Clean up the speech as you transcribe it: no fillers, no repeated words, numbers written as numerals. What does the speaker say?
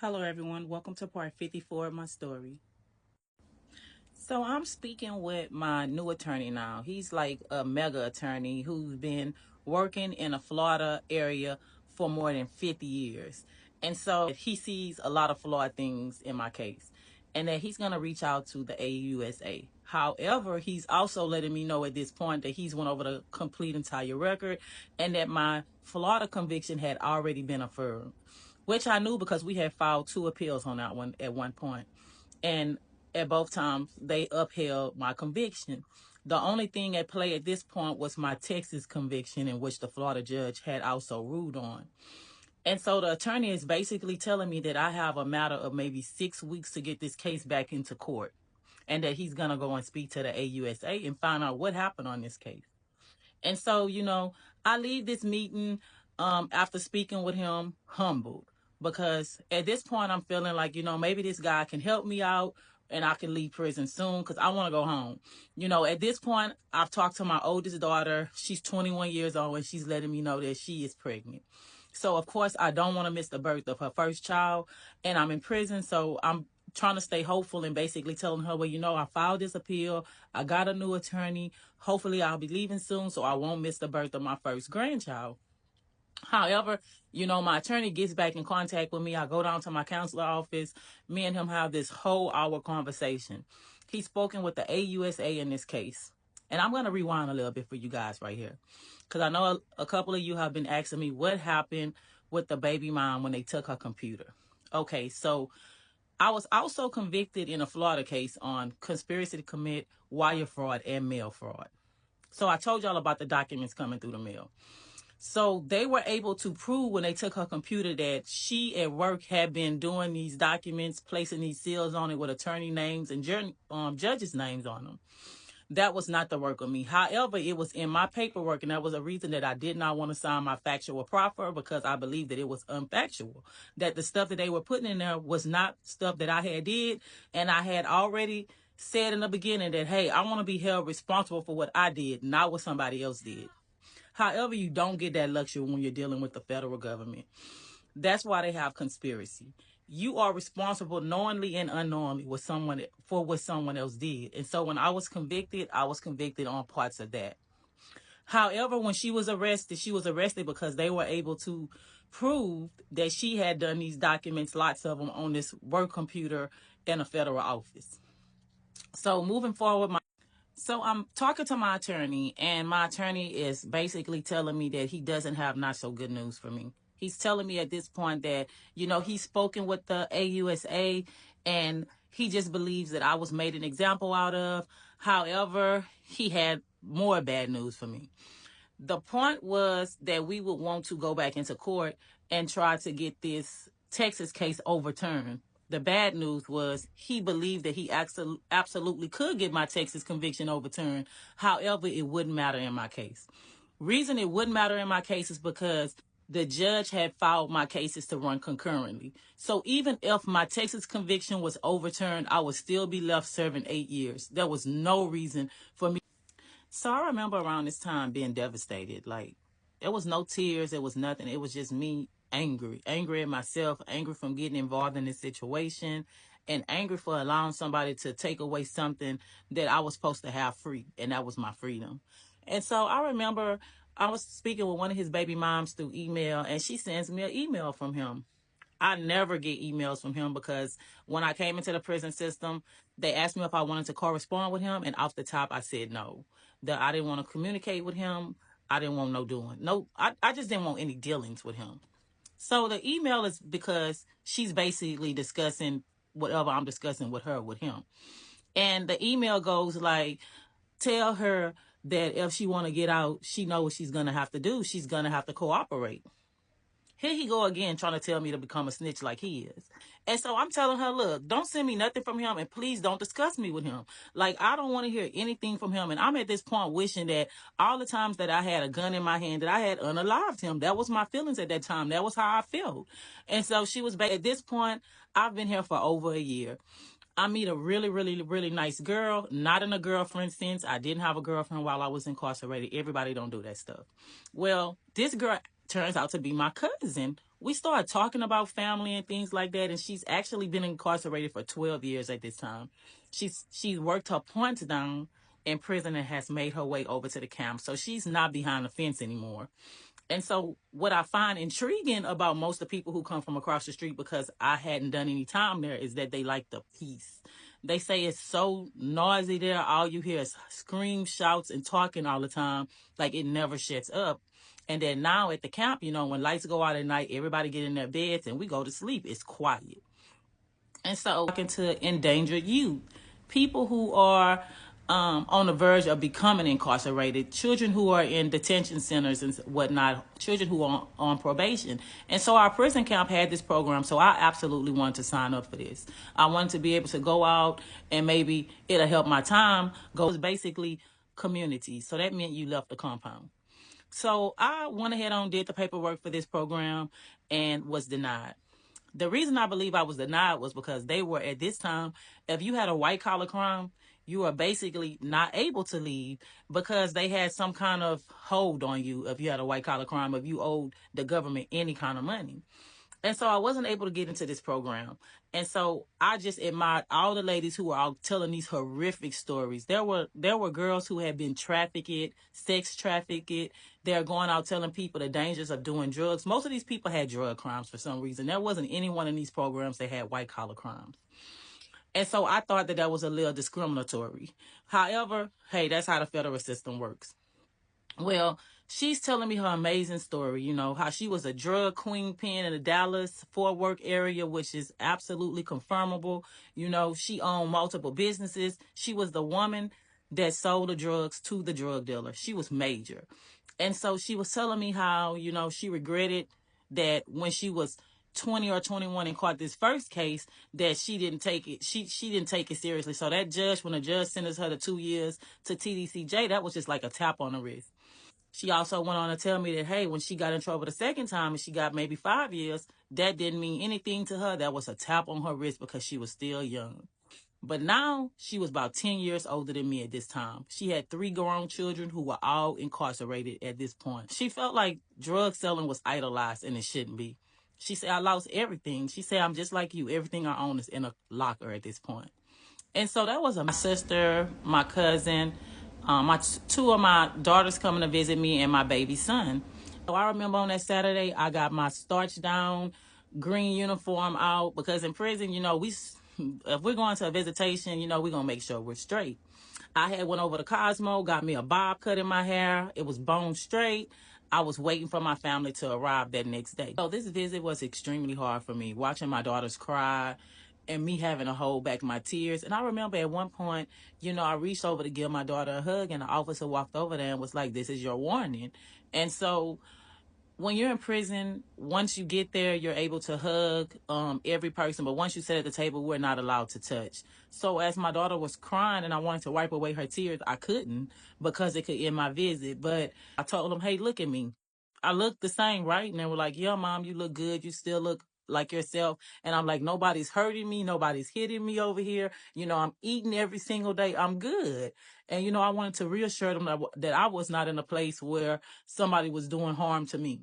Hello, everyone. Welcome to part 54 of my story. So, I'm speaking with my new attorney now. He's like a mega attorney who's been working in a Florida area for more than 50 years. And so, he sees a lot of flawed things in my case, and that he's going to reach out to the AUSA. However, he's also letting me know at this point that he's went over the complete entire record and that my Florida conviction had already been affirmed, which I knew because we had filed two appeals on that one at one point. And at both times, they upheld my conviction. The only thing at play at this point was my Texas conviction, in which the Florida judge had also ruled on. And so the attorney is basically telling me that I have a matter of maybe 6 weeks to get this case back into court, and that he's going to go and speak to the AUSA and find out what happened on this case. And so, I leave this meeting after speaking with him humbled, because at this point I'm feeling like, maybe this guy can help me out and I can leave prison soon because I want to go home. At this point, I've talked to my oldest daughter. She's 21 years old and she's letting me know that she is pregnant. So, of course, I don't want to miss the birth of her first child, and I'm in prison. So I'm trying to stay hopeful and basically telling her, well, I filed this appeal. I got a new attorney. Hopefully I'll be leaving soon so I won't miss the birth of my first grandchild. However, my attorney gets back in contact with me. I go down to my counselor office. Me and him have this whole hour conversation. He's spoken with the AUSA in this case. And I'm going to rewind a little bit for you guys right here, because I know a couple of you have been asking me what happened with the baby mom when they took her computer. Okay, so I was also convicted in a Florida case on conspiracy to commit wire fraud and mail fraud. So I told y'all about the documents coming through the mail. So they were able to prove when they took her computer that she at work had been doing these documents, placing these seals on it with attorney names and judges' names on them. That was not the work of me. However, it was in my paperwork, and that was a reason that I did not want to sign my factual proffer, because I believed that it was unfactual, that the stuff that they were putting in there was not stuff that I had did, and I had already said in the beginning that, hey, I want to be held responsible for what I did, not what somebody else did. However, you don't get that luxury when you're dealing with the federal government. That's why they have conspiracy. You are responsible knowingly and unknowingly for what someone else did. And so when I was convicted on parts of that. However, when she was arrested because they were able to prove that she had done these documents, lots of them, on this work computer in a federal office. So moving forward, so I'm talking to my attorney, and my attorney is basically telling me that he doesn't have not so good news for me. He's telling me at this point that, he's spoken with the AUSA and he just believes that I was made an example out of. However, he had more bad news for me. The point was that we would want to go back into court and try to get this Texas case overturned. The bad news was he believed that he absolutely could get my Texas conviction overturned. However, it wouldn't matter in my case. Reason it wouldn't matter in my case is because the judge had filed my cases to run concurrently. So even if my Texas conviction was overturned, I would still be left serving 8 years. There was no reason for me. So I remember around this time being devastated. Like, there was no tears. There was nothing. It was just me angry at myself, angry from getting involved in this situation, and angry for allowing somebody to take away something that I was supposed to have free, and that was my freedom. And so I remember I was speaking with one of his baby moms through email, and she sends me an email from him. I never get emails from him because when I came into the prison system, they asked me if I wanted to correspond with him, and off the top, I said no. That I didn't want to communicate with him. I didn't want no doing. No, I just didn't want any dealings with him. So the email is because she's basically discussing whatever I'm discussing with her with him. And the email goes like, tell her that if she want to get out, she knows what she's going to have to do. She's going to have to cooperate. Here he go again trying to tell me to become a snitch like he is. And so I'm telling her, look, don't send me nothing from him, and please don't discuss me with him. Like, I don't want to hear anything from him. And I'm at this point wishing that all the times that I had a gun in my hand, that I had unalived him. That was my feelings at that time. That was how I felt. And so she was back. At this point, I've been here for over a year. I meet a really, really, really nice girl, not in a girlfriend sense. I didn't have a girlfriend while I was incarcerated. Everybody don't do that stuff. Well, this girl turns out to be my cousin, we started talking about family and things like that. And she's actually been incarcerated for 12 years at this time. She's worked her points down in prison and has made her way over to the camp. So she's not behind the fence anymore. And so what I find intriguing about most of the people who come from across the street, because I hadn't done any time there, is that they like the peace. They say it's so noisy there. All you hear is screams, shouts, and talking all the time. Like it never shuts up. And then now at the camp, when lights go out at night, everybody get in their beds and we go to sleep. It's quiet. And so talking to endangered youth, people who are on the verge of becoming incarcerated, children who are in detention centers and whatnot, children who are on probation. And so our prison camp had this program, so I absolutely wanted to sign up for this. I wanted to be able to go out and maybe it'll help my time. Goes basically community. So that meant you left the compound. So I went ahead and did the paperwork for this program and was denied. The reason I believe I was denied was because they were at this time, if you had a white collar crime, you are basically not able to leave because they had some kind of hold on you if you had a white collar crime, if you owed the government any kind of money. And so I wasn't able to get into this program. And so I just admired all the ladies who were out telling these horrific stories. There were girls who had been trafficked, sex trafficked. They're going out telling people the dangers of doing drugs. Most of these people had drug crimes for some reason. There wasn't anyone in these programs that had white collar crimes. And so I thought that was a little discriminatory. However, hey, that's how the federal system works. Well, she's telling me her amazing story, how she was a drug queen pin in the Dallas Fort Worth area, which is absolutely confirmable. She owned multiple businesses. She was the woman that sold the drugs to the drug dealer. She was major. And so she was telling me how, she regretted that when she was 20 or 21 and caught this first case, that she didn't take it. She didn't take it seriously. So that judge, when the judge sentenced her to 2 years to TDCJ, that was just like a tap on the wrist. She also went on to tell me that, hey, when she got in trouble the second time and she got maybe 5 years, that didn't mean anything to her. That was a tap on her wrist because she was still young. But now she was about 10 years older than me at this time. She had 3 grown children who were all incarcerated at this point. She felt like drug selling was idolized and it shouldn't be. She said, I lost everything. She said, I'm just like you. Everything I own is in a locker at this point. And so that was my sister, my cousin, two of my daughters coming to visit me, and my baby son. So I remember on that Saturday, I got my starched down green uniform out because in prison, if we're going to a visitation, we're going to make sure we're straight. I had went over to Cosmo, got me a bob cut in my hair. It was bone straight. I was waiting for my family to arrive that next day. So this visit was extremely hard for me, watching my daughters cry and me having to hold back my tears. And I remember at one point, I reached over to give my daughter a hug and the officer walked over there and was like, this is your warning. And so when you're in prison, once you get there, you're able to hug every person. But once you sit at the table, we're not allowed to touch. So as my daughter was crying and I wanted to wipe away her tears, I couldn't because it could end my visit. But I told them, hey, look at me. I look the same, right? And they were like, yeah, Mom, you look good. You still look like yourself. And I'm like, nobody's hurting me. Nobody's hitting me over here. I'm eating every single day. I'm good. And, I wanted to reassure them that I was not in a place where somebody was doing harm to me.